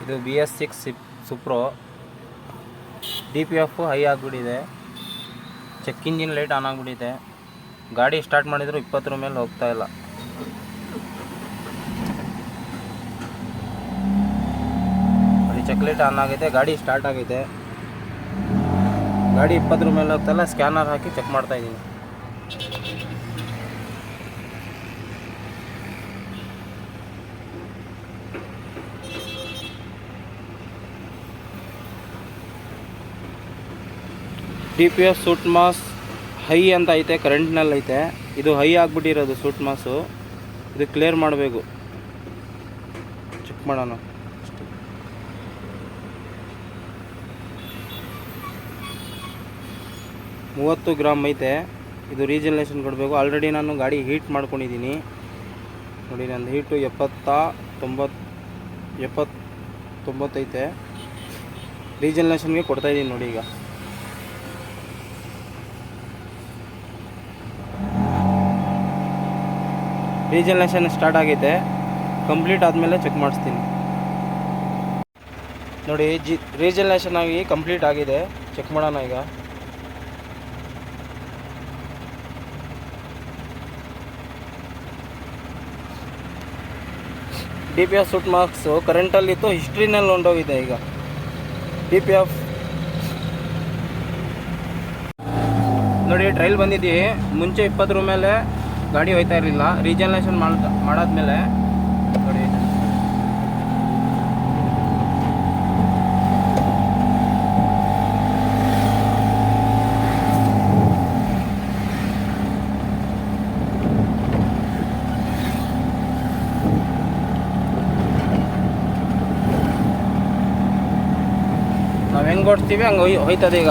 ಇದು BS6 Supro. DPF high ಆಗಿಬಿಟ್ಟಿದೆ. Check engine light on ಆಗಿಬಿಟ್ಟಿದೆ. ಗಾಡಿ ಸ್ಟಾರ್ಟ್ ಮಾಡಿದ್ರು 20 ಮೇಲೆ ಹೋಗ್ತಾ ಇಲ್ಲ. ಚೆಕ್ ಲೈಟ್ ಆನ್ ಆಗೈತೆ, ಗಾಡಿ ಸ್ಟಾರ್ಟ್ ಆಗೈತೆ. ಗಾಡಿ 20 ಮೇಲೆ ಹೋಗ್ತಾ ಇಲ್ಲ. ಸ್ಕ್ಯಾನರ್ ಹಾಕಿ ಚೆಕ್ ಮಾಡ್ತಾ ಇದ್ದೀನಿ. DPF ಸೂಟ್ ಮಾಸ್ ಹೈ ಅಂತ ಐತೆ, ಕರೆಂಟ್ನಲ್ಲಿ ಐತೆ. ಇದು ಹೈ ಆಗಿಬಿಟ್ಟಿರೋದು ಸೂಟ್ ಮಾಸು. ಇದು ಕ್ಲಿಯರ್ ಮಾಡಬೇಕು. ಚೆಕ್ ಮಾಡೋಣ. 30 ಗ್ರಾಮ್ ಐತೆ. ಇದು ರೀಜನರೇಷನ್ ಕೊಡಬೇಕು. ಆಲ್ರೆಡಿ ನಾನು ಗಾಡಿ ಹೀಟ್ ಮಾಡ್ಕೊಂಡಿದ್ದೀನಿ ನೋಡಿ. ನಂದು ಹೀಟು 70-90 ಐತೆ. ರೀಜನರೇಷನ್ಗೆ ಕೊಡ್ತಾಯಿದ್ದೀನಿ ನೋಡಿ. ಈಗ ರೀಜನರೇಷನ್ ಸ್ಟಾರ್ಟ್ ಆಗೈತೆ. ಕಂಪ್ಲೀಟ್ ಆದಮೇಲೆ ಚೆಕ್ ಮಾಡಿಸ್ತೀನಿ ನೋಡಿ. ರೀಜನರೇಷನ್ ಆಗಿ ಕಂಪ್ಲೀಟ್ ಆಗಿದೆ. ಚೆಕ್ ಮಾಡೋಣ ಈಗ. DPF ಸೂಟ್ ಮಾರ್ಕ್ಸು ಕರೆಂಟಲ್ಲಿತ್ತು, ಹಿಸ್ಟ್ರಿನಲ್ಲಿ ಹೊಂಟೋಗಿದೆ. ಈಗ DPF ನೋಡಿ, ಟ್ರೈಲ್ ಬಂದಿದ್ದೀವಿ. ಮುಂಚೆ 20 ಮೇಲೆ ಗಾಡಿ ಹೋಯ್ತಾ ಇರಲಿಲ್ಲ. ರೀಜನರೇಷನ್ ಮಾಡಾದ್ಮೇಲೆ ನೋಡಿ, ನಾವು ಹೆಂಗೆ ಓಡಿಸ್ತೀವಿ ಹಂಗೆ ಹೋಯ್ತದೆ ಈಗ.